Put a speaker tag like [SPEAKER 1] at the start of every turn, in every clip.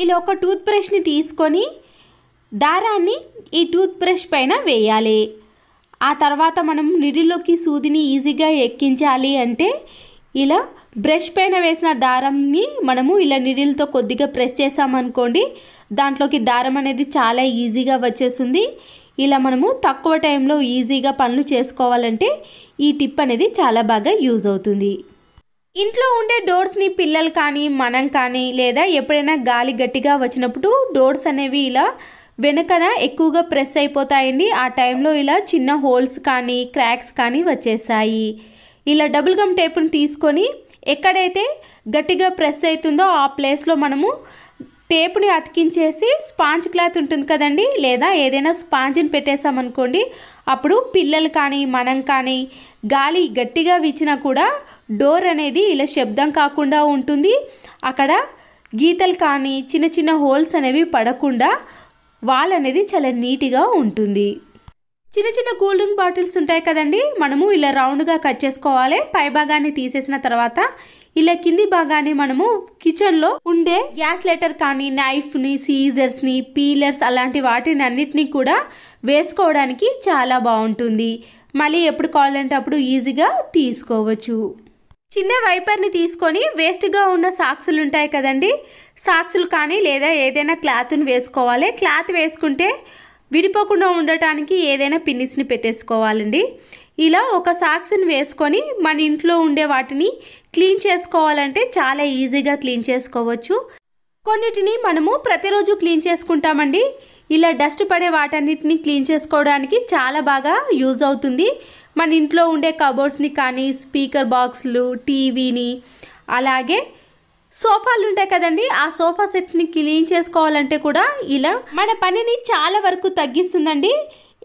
[SPEAKER 1] ఇలా ఒక టూత్ బ్రష్ని తీసుకొని దారాన్ని ఈ టూత్ బ్రష్ పైన వేయాలి. ఆ తర్వాత మనం నిడిల్లోకి సూదిని ఈజీగా ఎక్కించాలి అంటే ఇలా బ్రష్ పైన వేసిన దారంని మనము ఇలా నిడిల్తో కొద్దిగా ప్రెస్ చేసామనుకోండి, దాంట్లోకి దారం అనేది చాలా ఈజీగా వచ్చేస్తుంది. ఇలా మనము తక్కువ టైంలో ఈజీగా పనులు చేసుకోవాలంటే ఈ టిప్ అనేది చాలా బాగా యూజ్ అవుతుంది. ఇంట్లో ఉండే డోర్స్ని పిల్లలు కానీ మనం కానీ లేదా ఎప్పుడైనా గాలి గట్టిగా వచ్చినప్పుడు డోర్స్ అనేవి ఇలా వెనకన ఎక్కువగా ప్రెస్ అయిపోతాయండి. ఆ టైంలో ఇలా చిన్న హోల్స్ కానీ క్రాక్స్ కానీ వచ్చేసాయి. ఇలా డబుల్ గమ్ టేపుని తీసుకొని ఎక్కడైతే గట్టిగా ప్రెస్ అవుతుందో ఆ ప్లేస్లో మనము టేప్ని అతికించేసి స్పాంజ్ క్లాత్ ఉంటుంది కదండి, లేదా ఏదైనా స్పాంజ్ని పెట్టేసామనుకోండి, అప్పుడు పిల్లలు కానీ మనం కానీ గాలి గట్టిగా వీచినా కూడా డోర్ అనేది ఇలా శబ్దం కాకుండా ఉంటుంది. అక్కడ గీతలు కానీ చిన్న చిన్న హోల్స్ అనేవి పడకుండా వాల్ అనేది చాలా నీట్గా ఉంటుంది. చిన్న చిన్న కూల్ డ్రింక్ బాటిల్స్ ఉంటాయి కదండి, మనము ఇలా రౌండ్గా కట్ చేసుకోవాలి. పై భాగాన్ని తీసేసిన తర్వాత ఇలా కింది భాగాన్ని మనము కిచెన్లో ఉండే గ్యాస్ లైటర్ కానీ నైఫ్ని, సీజర్స్ని, పీలర్స్ అలాంటి వాటిని అన్నిటినీ కూడా వేసుకోవడానికి చాలా బాగుంటుంది. మళ్ళీ ఎప్పుడు కావాలంటే అప్పుడు ఈజీగా తీసుకోవచ్చు. చిన్న వైపర్ని తీసుకొని వేస్ట్గా ఉన్న సాక్సులు ఉంటాయి కదండి, సాక్సులు కానీ లేదా ఏదైనా క్లాత్ని వేసుకోవాలి. క్లాత్ వేసుకుంటే విడిపోకుండా ఉండటానికి ఏదైనా పిన్నిస్ని పెట్టేసుకోవాలండి. ఇలా ఒక సాక్స్ని వేసుకొని మన ఇంట్లో ఉండే వాటిని క్లీన్ చేసుకోవాలంటే చాలా ఈజీగా క్లీన్ చేసుకోవచ్చు. కొన్నిటిని మనము ప్రతిరోజు క్లీన్ చేసుకుంటామండి. ఇలా డస్ట్ పడే వాటన్నిటిని క్లీన్ చేసుకోవడానికి చాలా బాగా యూజ్ అవుతుంది. మన ఇంట్లో ఉండే కబోర్డ్స్ని కానీ స్పీకర్ బాక్స్లు, టీవీని, అలాగే సోఫాలు ఉంటాయి కదండి, ఆ సోఫా సెట్ని క్లీన్ చేసుకోవాలంటే కూడా ఇలా మన పనిని చాలా వరకు తగ్గిస్తుందండి.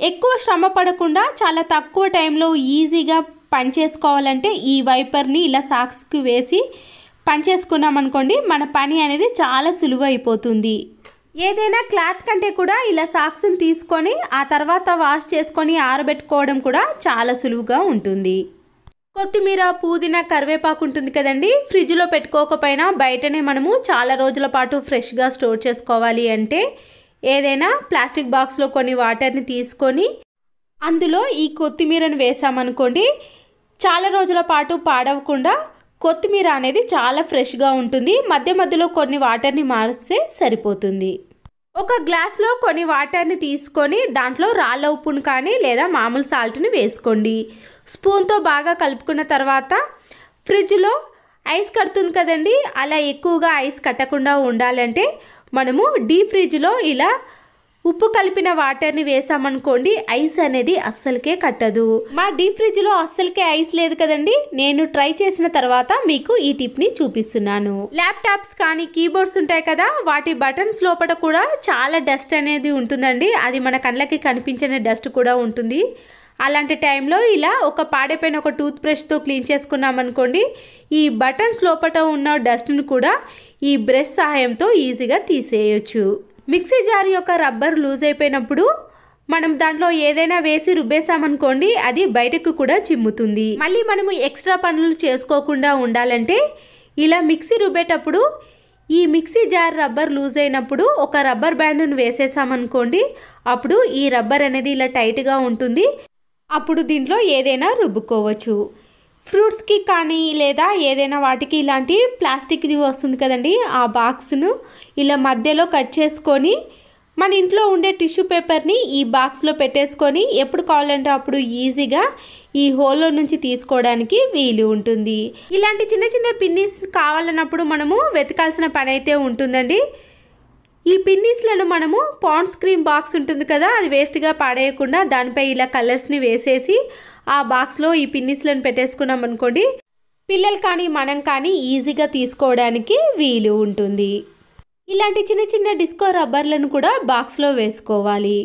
[SPEAKER 1] ఎక్కువ శ్రమ పడకుండా చాలా తక్కువ టైంలో ఈజీగా పని చేసుకోవాలంటే ఈ వైపర్ని ఇలా సాక్స్కి వేసి పని చేసుకున్నాం అనుకోండి, మన పని అనేది చాలా సులువు అయిపోతుంది. ఏదైనా క్లాత్ కంటే కూడా ఇలా సాక్స్ని తీసుకొని ఆ తర్వాత వాష్ చేసుకొని ఆరబెట్టుకోవడం కూడా చాలా సులువుగా ఉంటుంది. కొత్తిమీర, పుదీనా, కరివేపాకు ఉంటుంది కదండి, ఫ్రిడ్జ్లో పెట్టుకోకపోయినా బయటనే మనము చాలా రోజుల పాటు ఫ్రెష్గా స్టోర్ చేసుకోవాలి అంటే ఏదైనా ప్లాస్టిక్ బాక్స్లో కొన్ని వాటర్ని తీసుకొని అందులో ఈ కొత్తిమీరను వేసామనుకోండి, చాలా రోజుల పాటు పాడవకుండా కొత్తిమీర అనేది చాలా ఫ్రెష్గా ఉంటుంది. మధ్య మధ్యలో కొన్ని వాటర్ని మారిస్తే సరిపోతుంది. ఒక గ్లాస్లో కొన్ని వాటర్ని తీసుకొని దాంట్లో రాళ్ళ ఉప్పును కానీ లేదా మామూలు సాల్ట్ని వేసుకోండి. స్పూన్తో బాగా కలుపుకున్న తర్వాత ఫ్రిడ్జ్లో ఐస్ కడుతుంది కదండి, అలా ఎక్కువగా ఐస్ కట్టకుండా ఉండాలంటే మనము డీప్ ఫ్రిడ్జ్లో ఇలా ఉప్పు కలిపిన వాటర్ని వేసామనుకోండి, ఐస్ అనేది అస్సలకే కట్టదు. మా డీప్ ఫ్రిడ్జ్లో అస్సలకే ఐస్ లేదు కదండి, నేను ట్రై చేసిన తర్వాత మీకు ఈ టిప్ని చూపిస్తున్నాను. ల్యాప్టాప్స్ కానీ కీబోర్డ్స్ ఉంటాయి కదా, వాటి బటన్స్ లోపల కూడా చాలా డస్ట్ అనేది ఉంటుందండి. అది మన కళ్ళకి కనిపించని డస్ట్ కూడా ఉంటుంది. అలాంటి టైంలో ఇలా ఒక పాడైపోయిన ఒక టూత్ బ్రష్తో క్లీన్ చేసుకున్నామనుకోండి, ఈ బటన్స్ లోపల ఉన్న డస్ట్ను కూడా ఈ బ్రష్ సహాయంతో ఈజీగా తీసేయచ్చు. మిక్సీ జార్ యొక్క రబ్బర్ లూజ్ అయిపోయినప్పుడు మనం దాంట్లో ఏదైనా వేసి రుబ్బేసామనుకోండి, అది బయటకు కూడా చిమ్ముతుంది. మళ్ళీ మనము ఎక్స్ట్రా పనులు చేసుకోకుండా ఉండాలంటే ఇలా మిక్సీ రుబ్బేటప్పుడు ఈ మిక్సీ జార్ రబ్బర్ లూజ్ అయినప్పుడు ఒక రబ్బర్ బ్యాండ్ను వేసేసామనుకోండి, అప్పుడు ఈ రబ్బర్ అనేది ఇలా టైట్గా ఉంటుంది. అప్పుడు దీంట్లో ఏదైనా రుబ్బుకోవచ్చు. ఫ్రూట్స్కి కానీ లేదా ఏదైనా వాటికి ఇలాంటి ప్లాస్టిక్ది వస్తుంది కదండి, ఆ బాక్స్ను ఇలా మధ్యలో కట్ చేసుకొని మన ఇంట్లో ఉండే టిష్యూ పేపర్ని ఈ బాక్స్లో పెట్టేసుకొని ఎప్పుడు కావాలంటే అప్పుడు ఈజీగా ఈ హోల్లో నుంచి తీసుకోవడానికి వీలు ఉంటుంది. ఇలాంటి చిన్న చిన్న పిన్నీస్ కావాలన్నప్పుడు మనము వెతకాల్సిన పని అయితే ఉంటుందండి. ఈ పిన్నీస్లను మనము పాండ్స్ క్రీమ్ బాక్స్ ఉంటుంది కదా, అది వేస్ట్గా పాడేయకుండా దానిపై ఇలా కలర్స్ని వేసేసి ఆ బాక్స్లో ఈ పిన్నీస్లను పెట్టేసుకున్నాం అనుకోండి, పిల్లలు కానీ మనం కానీ ఈజీగా తీసుకోవడానికి వీలు ఉంటుంది. ఇలాంటి చిన్న చిన్న డిస్కో రబ్బర్లను కూడా బాక్స్లో వేసుకోవాలి.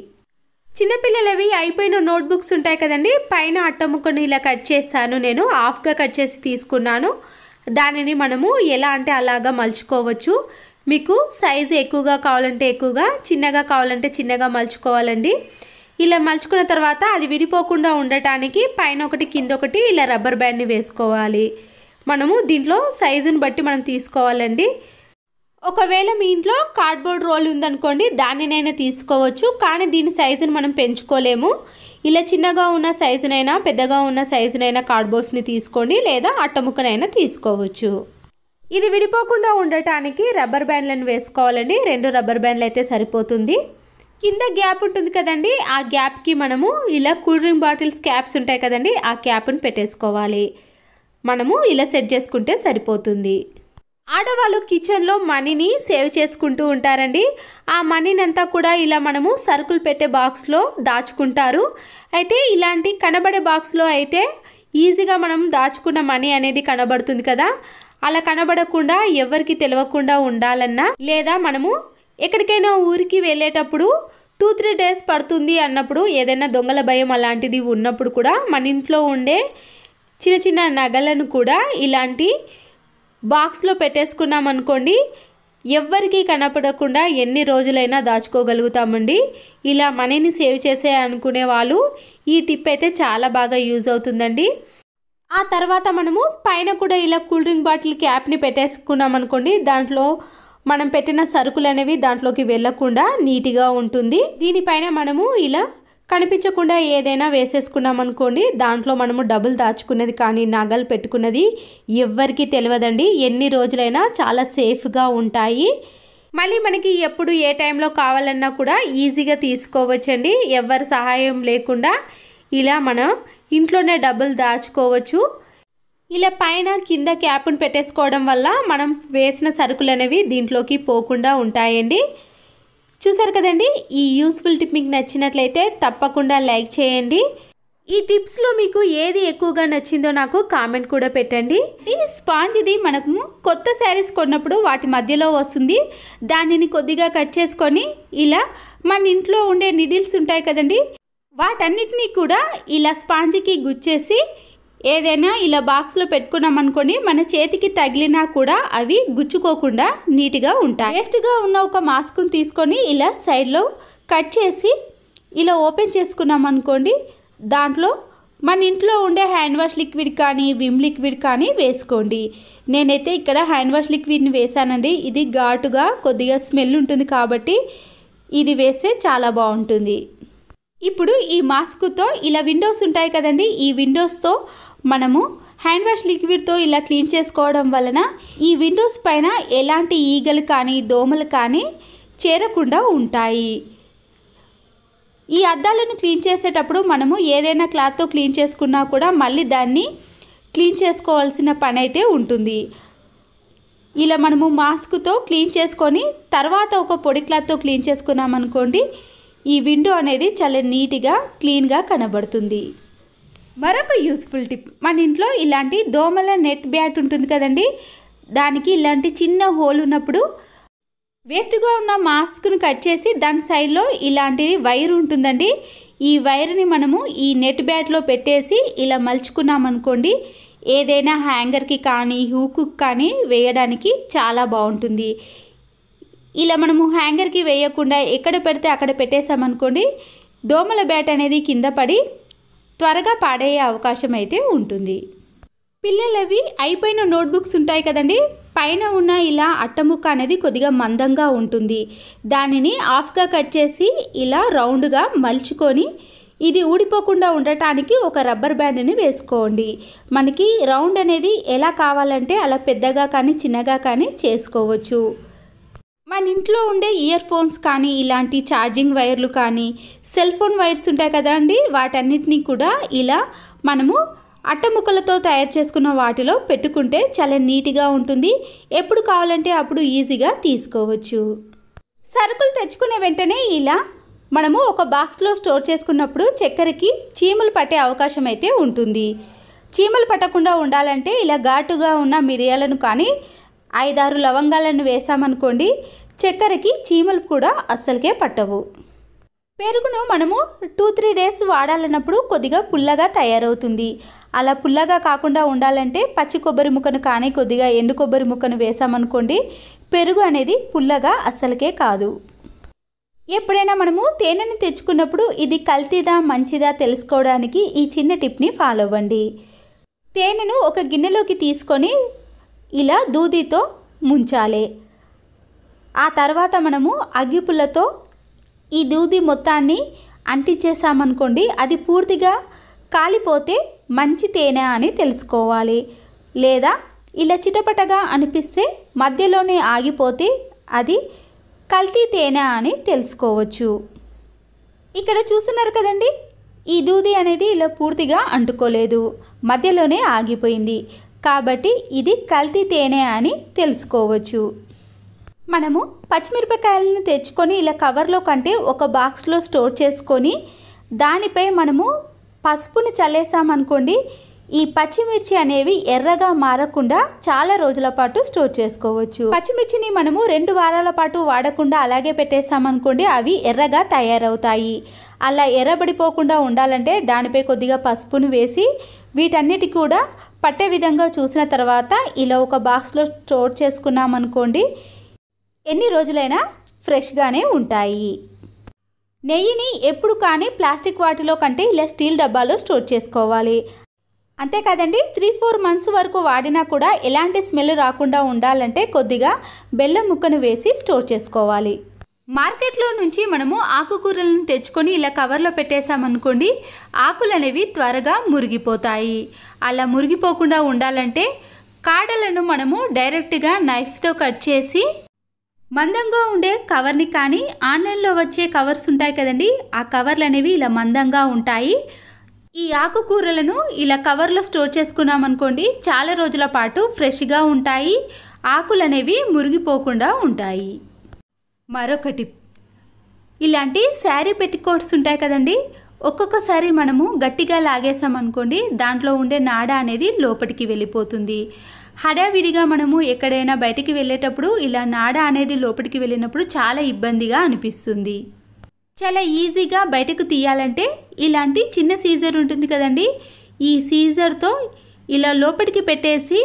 [SPEAKER 1] చిన్నపిల్లలవి అయిపోయిన నోట్బుక్స్ ఉంటాయి కదండి, పైన అట్టముక్కని ఇలా కట్ చేశాను, నేను హాఫ్గా కట్ చేసి తీసుకున్నాను. దానిని మనము ఎలా అంటే అలాగా మలుచుకోవచ్చు. మీకు సైజు ఎక్కువగా కావాలంటే ఎక్కువగా, చిన్నగా కావాలంటే చిన్నగా మలుచుకోవాలండి. ఇలా మలుచుకున్న తర్వాత అది విడిపోకుండా ఉండటానికి పైన ఒకటి కింద ఒకటి ఇలా రబ్బర్ బ్యాండ్ని వేసుకోవాలి. మనము దీంట్లో సైజుని బట్టి మనం తీసుకోవాలండి. ఒకవేళ మీ ఇంట్లో కార్డ్బోర్డ్ రోల్ ఉందనుకోండి, దానినైనా తీసుకోవచ్చు. కానీ దీని సైజును మనం పెంచుకోలేము. ఇలా చిన్నగా ఉన్న సైజునైనా పెద్దగా ఉన్న సైజునైనా కార్డ్బోర్డ్స్ని తీసుకోండి, లేదా అట్టముక్కనైనా తీసుకోవచ్చు. ఇది విడిపోకుండా ఉండటానికి రబ్బర్ బ్యాండ్లను వేసుకోవాలండి. 2 రబ్బర్ బ్యాండ్లు అయితే సరిపోతుంది. కింద గ్యాప్ ఉంటుంది కదండి, ఆ గ్యాప్కి మనము ఇలా కూల్ డ్రింక్ బాటిల్స్ క్యాప్స్ ఉంటాయి కదండి, ఆ క్యాప్ను పెట్టేసుకోవాలి. మనము ఇలా సెట్ చేసుకుంటే సరిపోతుంది. ఆడవాళ్ళు కిచెన్లో మనీని సేవ్ చేసుకుంటూ ఉంటారండి. ఆ మనీని అంతా కూడా ఇలా మనము సరుకులు పెట్టే బాక్స్లో దాచుకుంటారు. అయితే ఇలాంటి కనబడే బాక్స్లో అయితే ఈజీగా మనం దాచుకున్న మనీ అనేది కనబడుతుంది కదా. అలా కనబడకుండా ఎవరికి తెలియకుండా ఉండాలన్నా, లేదా మనము ఎక్కడికైనా ఊరికి వెళ్ళేటప్పుడు 2-3 డేస్ పడుతుంది అన్నప్పుడు, ఏదైనా దొంగల భయం అలాంటిది ఉన్నప్పుడు కూడా మన ఇంట్లో ఉండే చిన్న చిన్న నగలను కూడా ఇలాంటి బాక్స్లో పెట్టేసుకున్నాం అనుకోండి, ఎవ్వరికీ కనపడకుండా ఎన్ని రోజులైనా దాచుకోగలుగుతామండి. ఇలా మనీని సేవ్ చేసే అనుకునే వాళ్ళు ఈ టిప్ అయితే చాలా బాగా యూజ్ అవుతుందండి. ఆ తర్వాత మనము పైన కూడా ఇలా కూల్ డ్రింక్ బాటిల్ క్యాప్ని పెట్టేసుకున్నాం అనుకోండి, దాంట్లో మనం పెట్టిన సరుకులు అనేవి దాంట్లోకి వెళ్ళకుండా నీట్గా ఉంటుంది. దీనిపైన మనము ఇలా కనిపించకుండా ఏదైనా వేసేసుకున్నాం అనుకోండి, దాంట్లో మనము డబ్బులు దాచుకున్నది కానీ నగలు పెట్టుకున్నది ఎవ్వరికీ తెలియదండి. ఎన్ని రోజులైనా చాలా సేఫ్గా ఉంటాయి. మళ్ళీ మనకి ఎప్పుడు ఏ టైంలో కావాలన్నా కూడా ఈజీగా తీసుకోవచ్చండి. ఎవరి సహాయం లేకుండా ఇలా మనం ఇంట్లోనే డబ్బులు దాచుకోవచ్చు. ఇలా పైన కింద క్యాప్ను పెట్టేసుకోవడం వల్ల మనం వేసిన సరుకులు అనేవి దీంట్లోకి పోకుండా ఉంటాయండి. చూసారు కదండి, ఈ యూస్ఫుల్ టిప్ మీకు నచ్చినట్లయితే తప్పకుండా లైక్ చేయండి. ఈ టిప్స్లో మీకు ఏది ఎక్కువగా నచ్చిందో నాకు కామెంట్ కూడా పెట్టండి. ఈ స్పాంజ్ ఇది మనకు కొత్త శారీస్ కొన్నప్పుడు వాటి మధ్యలో వస్తుంది. దానిని కొద్దిగా కట్ చేసుకొని ఇలా మన ఇంట్లో ఉండే నిడిల్స్ ఉంటాయి కదండి, వాటన్నిటినీ కూడా ఇలా స్పాంజ్కి గుచ్చేసి ఏదైనా ఇలా బాక్స్లో పెట్టుకున్నాం అనుకోండి, మన చేతికి తగిలినా కూడా అవి గుచ్చుకోకుండా నీట్గా ఉంటాయి. వేస్ట్గా ఉన్న ఒక మాస్క్ని తీసుకొని ఇలా సైడ్లో కట్ చేసి ఇలా ఓపెన్ చేసుకున్నాం అనుకోండి, దాంట్లో మన ఇంట్లో ఉండే హ్యాండ్ వాష్ లిక్విడ్ కానీ విమ్ లిక్విడ్ కానీ వేసుకోండి. నేనైతే ఇక్కడ హ్యాండ్ వాష్ లిక్విడ్ని వేసానండి. ఇది ఘాటుగా కొద్దిగా స్మెల్ ఉంటుంది కాబట్టి ఇది వేస్తే చాలా బాగుంటుంది. ఇప్పుడు ఈ మాస్క్తో ఇలా విండోస్ ఉంటాయి కదండి, ఈ విండోస్తో మనము హ్యాండ్ వాష్ లిక్విడ్తో ఇలా క్లీన్ చేసుకోవడం వలన ఈ విండోస్ పైన ఎలాంటి ఈగలు కానీ దోమలు కానీ చేరకుండా ఉంటాయి. ఈ అద్దాలను క్లీన్ చేసేటప్పుడు మనము ఏదైనా క్లాత్తో క్లీన్ చేసుకున్నా కూడా మళ్ళీ దాన్ని క్లీన్ చేసుకోవాల్సిన పని అయితే ఉంటుంది. ఇలా మనము మాస్క్తో క్లీన్ చేసుకొని తర్వాత ఒక పొడి క్లాత్తో క్లీన్ చేసుకున్నాం అనుకోండి, ఈ విండో అనేది చాలా నీట్గా క్లీన్గా కనబడుతుంది. మరొక యూస్ఫుల్ టిప్, మన ఇంట్లో ఇలాంటి దోమల నెట్ బ్యాట్ ఉంటుంది కదండి, దానికి ఇలాంటి చిన్న హోల్ ఉన్నప్పుడు వేస్ట్గా ఉన్న మాస్క్ను కట్ చేసి దాని సైడ్లో ఇలాంటి వైర్ ఉంటుందండి. ఈ వైర్ని మనము ఈ నెట్ బ్యాట్లో పెట్టేసి ఇలా మలుచుకున్నాం అనుకోండి, ఏదైనా హ్యాంగర్కి కానీ హూక్కి కానీ వేయడానికి చాలా బాగుంటుంది. ఇలా మనము హ్యాంగర్కి వేయకుండా ఎక్కడ పెడితే అక్కడ పెట్టేసామనుకోండి, దోమల బ్యాట్ అనేది కింద పడి త్వరగా పాడయ్యే అవకాశం అయితే ఉంటుంది. పిల్లలవి అయిపోయిన నోట్బుక్స్ ఉంటాయి కదండి, పైన ఉన్న ఇలా అట్టముక్క అనేది కొద్దిగా మందంగా ఉంటుంది. దానిని హాఫ్గా కట్ చేసి ఇలా రౌండ్గా మలుచుకొని ఇది ఊడిపోకుండా ఉండటానికి ఒక రబ్బర్ బ్యాండ్ని వేసుకోండి. మనకి రౌండ్ అనేది ఎలా కావాలంటే అలా పెద్దగా కానీ చిన్నగా కానీ చేసుకోవచ్చు. మన ఇంట్లో ఉండే ఇయర్ ఫోన్స్ కానీ ఇలాంటి ఛార్జింగ్ వైర్లు కానీ సెల్ ఫోన్ వైర్స్ ఉంటాయి కదండి, వాటన్నిటినీ కూడా ఇలా మనము అట్టముక్కలతో తయారు చేసుకున్న వాటిలో పెట్టుకుంటే చాలా నీట్గా ఉంటుంది. ఎప్పుడు కావాలంటే అప్పుడు ఈజీగా తీసుకోవచ్చు. సరుకులు తెచ్చుకునే వెంటనే ఇలా మనము ఒక బాక్స్లో స్టోర్ చేసుకున్నప్పుడు చక్కెరకి చీమలు పట్టే అవకాశం అయితే ఉంటుంది. చీమలు పట్టకుండా ఉండాలంటే ఇలా ఘాటుగా ఉన్న మిరియాలను కానీ 5-6 లవంగాలను వేసామనుకోండి, చక్కెరకి చీమలు కూడా అస్సలకే పట్టవు. పెరుగును మనము 2-3 డేస్ వాడాలన్నప్పుడు కొద్దిగా పుల్లగా తయారవుతుంది. అలా పుల్లగా కాకుండా ఉండాలంటే పచ్చి కొబ్బరి ముక్కను కానీ కొద్దిగా ఎండు కొబ్బరి ముక్కను వేసామనుకోండి, పెరుగు అనేది పుల్లగా అస్సలకే కాదు. ఎప్పుడైనా మనము తేనెని తెచ్చుకున్నప్పుడు ఇది కల్తీదా మంచిదా తెలుసుకోవడానికి ఈ చిన్న టిప్ని ఫాలో అవ్వండి. తేనెను ఒక గిన్నెలోకి తీసుకొని ఇలా దూదితో ముంచాలి. ఆ తర్వాత మనము అగ్గిపుల్లతో ఈ దూది మొత్తాన్ని అంటించేసామనుకోండి, అది పూర్తిగా కాలిపోతే మంచి తేనె అని తెలుసుకోవాలి. లేదా ఇలా చిటపటగా అనిపిస్తే మధ్యలోనే ఆగిపోతే అది కల్తీ తేనె అని తెలుసుకోవచ్చు. ఇక్కడ చూస్తున్నారు కదండి, ఈ దూది అనేది ఇలా పూర్తిగా అంటుకోలేదు, మధ్యలోనే ఆగిపోయింది. కాబట్టి ఇది కల్తీ తేనె అని తెలుసుకోవచ్చు. మనము పచ్చిమిరపకాయలను తెచ్చుకొని ఇలా కవర్లో కంటే ఒక బాక్స్లో స్టోర్ చేసుకొని దానిపై మనము పసుపును చల్లేసామనుకోండి, ఈ పచ్చిమిర్చి అనేవి ఎర్రగా మారకుండా చాలా రోజుల పాటు స్టోర్ చేసుకోవచ్చు. పచ్చిమిర్చిని మనము 2 వారాల పాటు వాడకుండా అలాగే పెట్టేసామనుకోండి, అవి ఎర్రగా తయారవుతాయి. అలా ఎర్రబడిపోకుండా ఉండాలంటే దానిపై కొద్దిగా పసుపును వేసి వీటన్నిటి కూడా పట్టే విధంగా చూసిన తర్వాత ఇలా ఒక బాక్స్లో స్టోర్ చేసుకున్నామనుకోండి, ఎన్ని రోజులైనా ఫ్రెష్గానే ఉంటాయి. నెయ్యిని ఎప్పుడు కానీ ప్లాస్టిక్ వాటిలో కంటే ఇలా స్టీల్ డబ్బాలో స్టోర్ చేసుకోవాలి. అంతేకాదండి, 3-4 మంత్స్ వరకు వాడినా కూడా ఎలాంటి స్మెల్ రాకుండా ఉండాలంటే కొద్దిగా బెల్లం ముక్కను వేసి స్టోర్ చేసుకోవాలి. మార్కెట్లో నుంచి మనము ఆకుకూరలను తెచ్చుకొని ఇలా కవర్లో పెట్టేసామనుకోండి, ఆకులు అనేవి త్వరగా మురిగిపోతాయి. అలా మురిగిపోకుండా ఉండాలంటే కాడలను మనము డైరెక్ట్గా నైఫ్తో కట్ చేసి మందంగా ఉండే కవర్ని కానీ ఆన్లైన్లో వచ్చే కవర్స్ ఉంటాయి కదండి, ఆ కవర్లు అనేవి ఇలా మందంగా ఉంటాయి. ఈ ఆకుకూరలను ఇలా కవర్లో స్టోర్ చేసుకున్నామనుకోండి, చాలా రోజుల పాటు ఫ్రెష్గా ఉంటాయి, ఆకులు అనేవి మురిగిపోకుండా ఉంటాయి. మరొక టిప్, ఇలాంటి శారీ పెట్టికోట్స్ ఉంటాయి కదండి, ఒక్కొక్కసారి మనము గట్టిగా లాగేసామనుకోండి, దాంట్లో ఉండే నాడ అనేది లోపలికి వెళ్ళిపోతుంది. హడావిడిగా మనము ఎక్కడైనా బయటికి వెళ్ళేటప్పుడు ఇలా నాడ అనేది లోపలికి వెళ్ళినప్పుడు చాలా ఇబ్బందిగా అనిపిస్తుంది. చాలా ఈజీగా బయటకు తీయాలంటే ఇలాంటి చిన్న సీజర్ ఉంటుంది కదండి, ఈ సీజర్తో ఇలా లోపలికి పెట్టేసి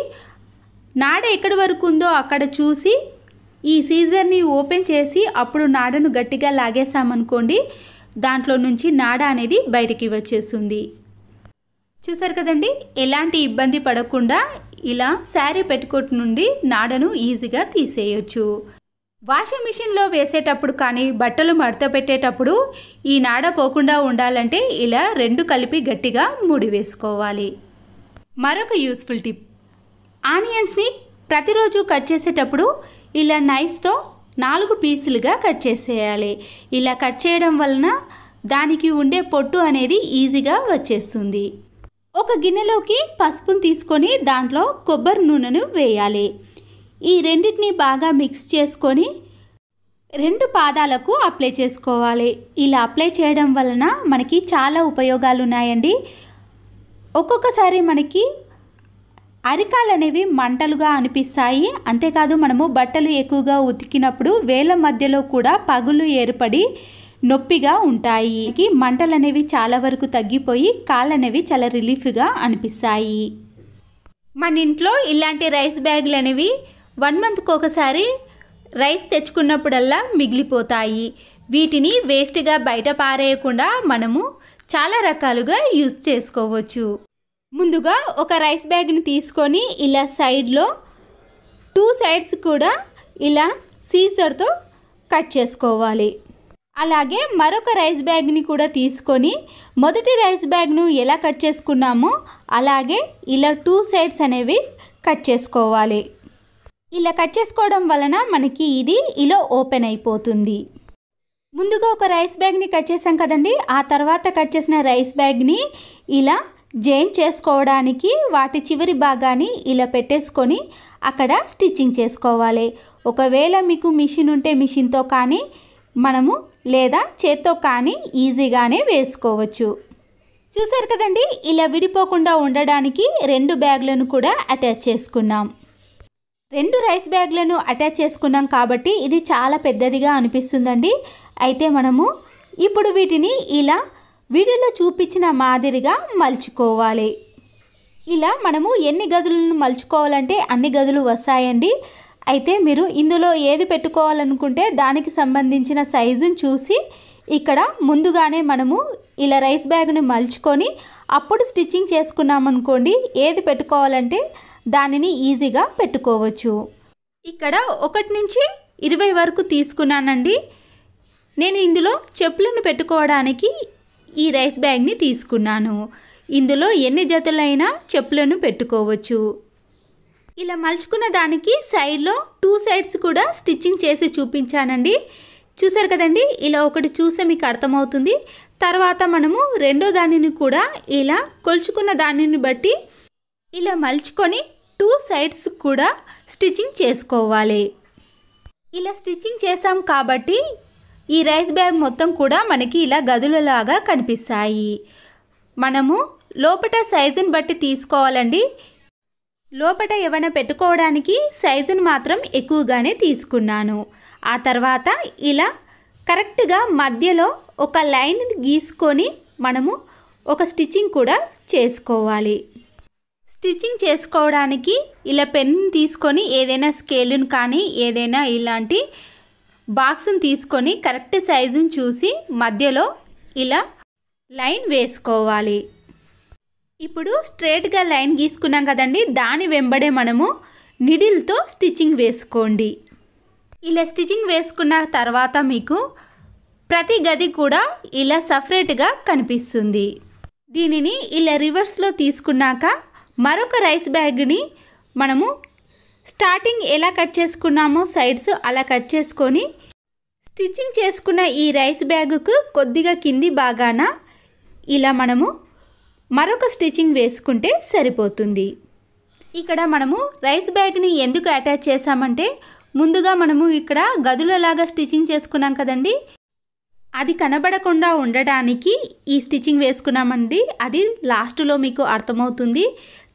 [SPEAKER 1] నాడ ఎక్కడి వరకు ఉందో అక్కడ చూసి ఈ సీజర్ని ఓపెన్ చేసి అప్పుడు నాడను గట్టిగా లాగేసామనుకోండి, దాంట్లో నుంచి నాడ అనేది బయటికి వచ్చేస్తుంది. చూసారు కదండి, ఎలాంటి ఇబ్బంది పడకుండా ఇలా శారీ పెట్టుకోట్ నుండి నాడను ఈజీగా తీసేయచ్చు. వాషింగ్ మిషన్లో వేసేటప్పుడు కానీ బట్టలు మడత పెట్టేటప్పుడు ఈ నాడ పోకుండా ఉండాలంటే ఇలా 2 కలిపి గట్టిగా ముడి వేసుకోవాలి. మరొక యూస్ఫుల్ టిప్, ఆనియన్స్ని ప్రతిరోజు కట్ చేసేటప్పుడు ఇలా నైఫ్తో 4 పీసులుగా కట్ చేసేయాలి. ఇలా కట్ చేయడం వలన దానికి ఉండే పొట్టు అనేది ఈజీగా వచ్చేస్తుంది. ఒక గిన్నెలోకి పసుపును తీసుకొని దాంట్లో కొబ్బరి నూనెను వేయాలి. ఈ రెండింటిని బాగా మిక్స్ చేసుకొని 2 పాదాలకు అప్లై చేసుకోవాలి. ఇలా అప్లై చేయడం వలన మనకి చాలా ఉపయోగాలు ఉన్నాయండి. ఒక్కొక్కసారి మనకి అరికాలు అనేవి మంటలుగా అనిపిస్తాయి. అంతేకాదు మనము బట్టలు ఎక్కువగా ఉతికినప్పుడు వేళ్ళ మధ్యలో కూడా పగులు ఏర్పడి నొప్పిగా ఉంటాయి. మంటలు అనేవి చాలా వరకు తగ్గిపోయి కాళ్ళు అనేవి చాలా రిలీఫ్గా అనిపిస్తాయి. మన ఇంట్లో ఇలాంటి రైస్ బ్యాగులు అనేవి 1 మంత్కి ఒకసారి రైస్ తెచ్చుకున్నప్పుడల్లా మిగిలిపోతాయి. వీటిని వేస్ట్గా బయట పారేయకుండా మనము చాలా రకాలుగా యూజ్ చేసుకోవచ్చు. ముందుగా ఒక రైస్ బ్యాగ్ని తీసుకొని ఇలా సైడ్లో 2 సైడ్స్ కూడా ఇలా సీజర్తో కట్ చేసుకోవాలి. అలాగే మరొక రైస్ బ్యాగ్ని కూడా తీసుకొని మొదటి రైస్ బ్యాగ్ను ఎలా కట్ చేసుకున్నామో అలాగే ఇలా 2 సైడ్స్ అనేవి కట్ చేసుకోవాలి. ఇలా కట్ చేసుకోవడం వలన మనకి ఇది ఇలా ఓపెన్ అయిపోతుంది. ముందుగా ఒక రైస్ బ్యాగ్ని కట్ చేసాం కదండి, ఆ తర్వాత కట్ చేసిన రైస్ బ్యాగ్ని ఇలా జాయిన్ చేసుకోవడానికి వాటి చివరి భాగాన్ని ఇలా పెట్టేసుకొని అక్కడ స్టిచ్చింగ్ చేసుకోవాలి. ఒకవేళ మీకు మిషన్ ఉంటే మిషన్తో కానీ మనము లేదా చేత్తో కానీ ఈజీగానే వేసుకోవచ్చు. చూసారు కదండి, ఇలా విడిపోకుండా ఉండడానికి 2 బ్యాగ్లను కూడా అటాచ్ చేసుకున్నాం. 2 రైస్ బ్యాగ్లను అటాచ్ చేసుకున్నాం కాబట్టి ఇది చాలా పెద్దదిగా అనిపిస్తుందండి. అయితే మనము ఇప్పుడు వీటిని ఇలా వీడియోలో చూపించిన మాదిరిగా మలుచుకోవాలి. ఇలా మనము ఎన్ని గదులను మలుచుకోవాలంటే అన్ని గదులు వస్తాయండి. అయితే మీరు ఇందులో ఏది పెట్టుకోవాలనుకుంటే దానికి సంబంధించిన సైజును చూసి ఇక్కడ ముందుగానే మనము ఇలా రైస్ బ్యాగ్ని మలుచుకొని అప్పుడు స్టిచ్చింగ్ చేసుకున్నామనుకోండి, ఏది పెట్టుకోవాలంటే దానిని ఈజీగా పెట్టుకోవచ్చు. ఇక్కడ 1 నుంచి 20 వరకు తీసుకున్నానండి. నేను ఇందులో చెప్పులను పెట్టుకోవడానికి ఈ రైస్ బ్యాగ్ని తీసుకున్నాను. ఇందులో ఎన్ని జతలైనా చెప్పులను పెట్టుకోవచ్చు. ఇలా మలుచుకున్న దానికి సైడ్లో 2 సైడ్స్ కూడా స్టిచ్చింగ్ చేసి చూపించానండి. చూసారు కదండి, ఇలా ఒకటి చూస్తే మీకు అర్థమవుతుంది. తర్వాత మనము రెండో దానిని కూడా ఇలా కొలుచుకున్న దానిని బట్టి ఇలా మలుచుకొని 2 సైడ్స్ కూడా స్టిచ్చింగ్ చేసుకోవాలి. ఇలా స్టిచ్చింగ్ చేసాం కాబట్టి ఈ రైస్ బ్యాగ్ మొత్తం కూడా మనకి ఇలా గదులలాగా కనిపిస్తాయి. మనము లోపట సైజుని బట్టి తీసుకోవాలండి. లోపట ఏమైనా పెట్టుకోవడానికి సైజును మాత్రం ఎక్కువగానే తీసుకున్నాను. ఆ తర్వాత ఇలా కరెక్ట్గా మధ్యలో ఒక లైన్ గీసుకొని మనము ఒక స్టిచ్చింగ్ కూడా చేసుకోవాలి. స్టిచ్చింగ్ చేసుకోవడానికి ఇలా పెన్ తీసుకొని ఏదైనా స్కేలును కానీ ఏదైనా ఇలాంటి బాక్స్ని తీసుకొని కరెక్ట్ సైజుని చూసి మధ్యలో ఇలా లైన్ వేసుకోవాలి. ఇప్పుడు స్ట్రేట్గా లైన్ గీసుకున్నాం కదండి, దాని వెంబడే మనము నిడిల్తో స్టిచ్చింగ్ వేసుకోండి. ఇలా స్టిచ్చింగ్ వేసుకున్న తర్వాత మీకు ప్రతి గది కూడా ఇలా సపరేట్గా కనిపిస్తుంది. దీనిని ఇలా రివర్స్లో తీసుకున్నాక మరొక రైస్ బ్యాగ్ని మనము స్టార్టింగ్ ఎలా కట్ చేసుకున్నామో సైడ్స్ అలా కట్ చేసుకొని స్టిచ్చింగ్ చేసుకున్న ఈ రైస్ బ్యాగుకు కొద్దిగా కింది భాగాన ఇలా మనము మరొక స్టిచ్చింగ్ వేసుకుంటే సరిపోతుంది. ఇక్కడ మనము రైస్ బ్యాగ్ని ఎందుకు అటాచ్ చేసామంటే ముందుగా మనము ఇక్కడ గదులలాగా స్టిచ్చింగ్ చేసుకున్నాం కదండి, అది కనబడకుండా ఉండడానికి ఈ స్టిచ్చింగ్ వేసుకున్నామండి. అది లాస్ట్లో మీకు అర్థమవుతుంది.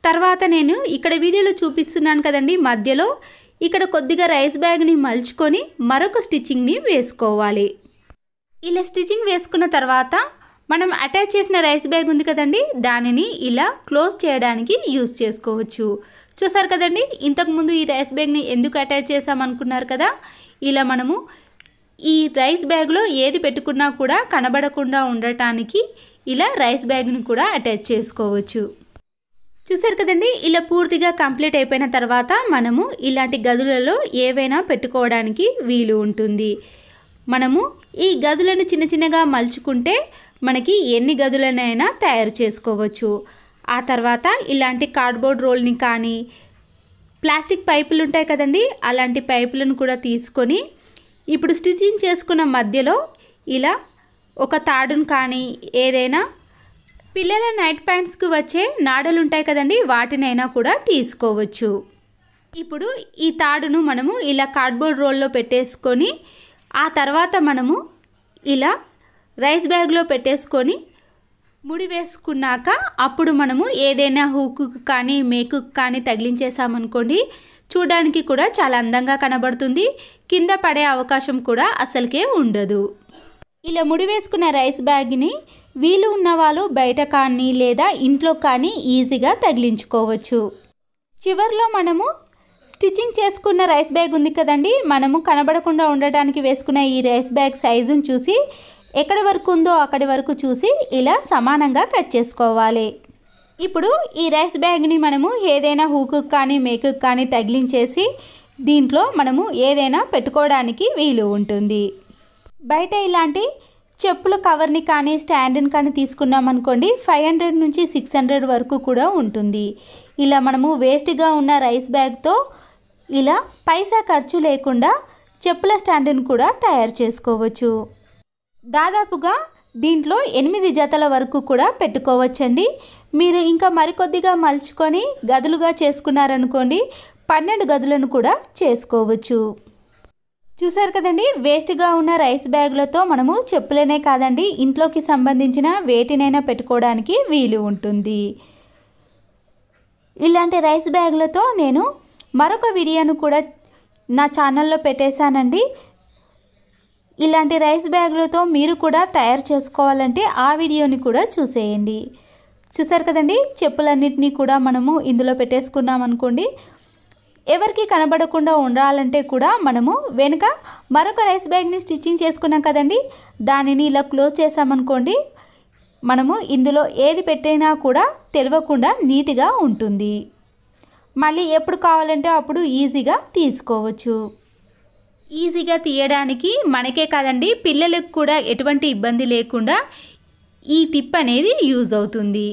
[SPEAKER 1] తర్వాత నేను ఇక్కడ వీడియోలో చూపిస్తున్నాను కదండి, మధ్యలో ఇక్కడ కొద్దిగా రైస్ బ్యాగ్ని మలుచుకొని మరొక స్టిచ్చింగ్ని వేసుకోవాలి. ఇలా స్టిచ్చింగ్ వేసుకున్న తర్వాత మనం అటాచ్ చేసిన రైస్ బ్యాగ్ ఉంది కదండి, దానిని ఇలా క్లోజ్ చేయడానికి యూజ్ చేసుకోవచ్చు. చూసారు కదండి, ఇంతకుముందు ఈ రైస్ బ్యాగ్ని ఎందుకు అటాచ్ చేసామనుకున్నారు కదా, ఇలా మనము ఈ రైస్ బ్యాగ్లో ఏది పెట్టుకున్నా కూడా కనబడకుండా ఉండటానికి ఇలా రైస్ బ్యాగ్ని కూడా అటాచ్ చేసుకోవచ్చు. చూసారు కదండి, ఇలా పూర్తిగా కంప్లీట్ అయిపోయిన తర్వాత మనము ఇలాంటి గదులలో ఏవైనా పెట్టుకోవడానికి వీలు ఉంటుంది. మనము ఈ గదులను చిన్న చిన్నగా మలుచుకుంటే మనకి ఎన్ని గదులనైనా తయారు చేసుకోవచ్చు. ఆ తర్వాత ఇలాంటి కార్డ్బోర్డ్ రోల్ని కానీ ప్లాస్టిక్ పైపులు ఉంటాయి కదండి, అలాంటి పైపులను కూడా తీసుకొని ఇప్పుడు స్టిచ్చింగ్ చేసుకున్న మధ్యలో ఇలా ఒక తాడును కానీ ఏదైనా పిల్లల నైట్ ప్యాంట్స్కి వచ్చే నాడలు ఉంటాయి కదండి, వాటినైనా కూడా తీసుకోవచ్చు. ఇప్పుడు ఈ తాడును మనము ఇలా కార్డ్బోర్డ్ రోల్లో పెట్టేసుకొని ఆ తర్వాత మనము ఇలా రైస్ బ్యాగ్లో పెట్టేసుకొని ముడి వేసుకున్నాక అప్పుడు మనము ఏదైనా హూకు కానీ మేకు కానీ తగిలించేసామనుకోండి, చూడడానికి కూడా చాలా అందంగా కనబడుతుంది. కింద పడే అవకాశం కూడా అసలుకే ఉండదు. ఇలా ముడి వేసుకున్న రైస్ బ్యాగ్ని వీలు ఉన్న వాళ్ళు బయట కానీ లేదా ఇంట్లో కానీ ఈజీగా తగిలించుకోవచ్చు. చివర్లో మనము స్టిచ్చింగ్ చేసుకున్న రైస్ బ్యాగ్ ఉంది కదండి, మనము కనబడకుండా ఉండటానికి వేసుకున్న ఈ రైస్ బ్యాగ్ సైజును చూసి ఎక్కడి వరకు ఉందో అక్కడి వరకు చూసి ఇలా సమానంగా కట్ చేసుకోవాలి. ఇప్పుడు ఈ రైస్ బ్యాగ్ని మనము ఏదైనా హూకు కానీ మేకు కానీ తగిలించేసి దీంట్లో మనము ఏదైనా పెట్టుకోవడానికి వీలు ఉంటుంది. బయట ఇలాంటి చెప్పుల కవర్ని కానీ స్టాండ్ని కానీ తీసుకున్నామనుకోండి 500 నుంచి 600 వరకు కూడా ఉంటుంది. ఇలా మనము వేస్ట్గా ఉన్న రైస్ బ్యాగ్తో ఇలా పైసా ఖర్చు లేకుండా చెప్పుల స్టాండ్ని కూడా తయారు చేసుకోవచ్చు. దాదాపుగా దీంట్లో 8 జతల వరకు కూడా పెట్టుకోవచ్చండి. మీరు ఇంకా మరికొద్దిగా మలుచుకొని గదులుగా చేసుకున్నారనుకోండి 12 గదులను కూడా చేసుకోవచ్చు. చూసారు కదండి, వేస్ట్గా ఉన్న రైస్ బ్యాగులతో మనము చెప్పులనే కాదండి ఇంట్లోకి సంబంధించిన వేటినైనా పెట్టుకోవడానికి వీలు ఉంటుంది. ఇలాంటి రైస్ బ్యాగులతో నేను మరొక వీడియోను కూడా నా ఛానల్లో పెట్టేశానండి. ఇలాంటి రైస్ బ్యాగులతో మీరు కూడా తయారు చేసుకోవాలంటే ఆ వీడియోని కూడా చూసేయండి. చూసారు కదండి, చెప్పులన్నిటినీ కూడా మనము ఇందులో పెట్టేసుకున్నాం అనుకోండి, ఎవరికి కనబడకుండా ఉండాలంటే కూడా మనము వెనుక మరొక రైస్ బ్యాగ్ని స్టిచ్చింగ్ చేసుకున్నాం కదండి, దానిని ఇలా క్లోజ్ చేసామనుకోండి, మనము ఇందులో ఏది పెట్టినా కూడా తెలియకుండా నీట్గా ఉంటుంది. మళ్ళీ ఎప్పుడు కావాలంటే అప్పుడు ఈజీగా తీసుకోవచ్చు. ఈజీగా తీయడానికి మనకే కాదండి, పిల్లలకు కూడా ఎటువంటి ఇబ్బంది లేకుండా ఈ టిప్ అనేది యూజ్ అవుతుంది.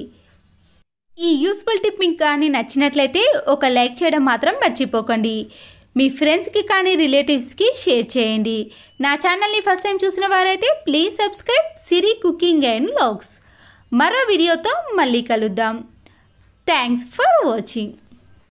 [SPEAKER 1] ఈ యూస్ఫుల్ టిప్ మీకు కానీ నచ్చినట్లయితే ఒక లైక్ చేయడం మాత్రం మర్చిపోకండి. మీ ఫ్రెండ్స్కి కానీ రిలేటివ్స్కి షేర్ చేయండి. నా ఛానల్ని ఫస్ట్ టైం చూసిన వారైతే please subscribe Siri cooking and vlogs. మరో వీడియోతో మళ్ళీ కలుద్దాం. Thanks for watching.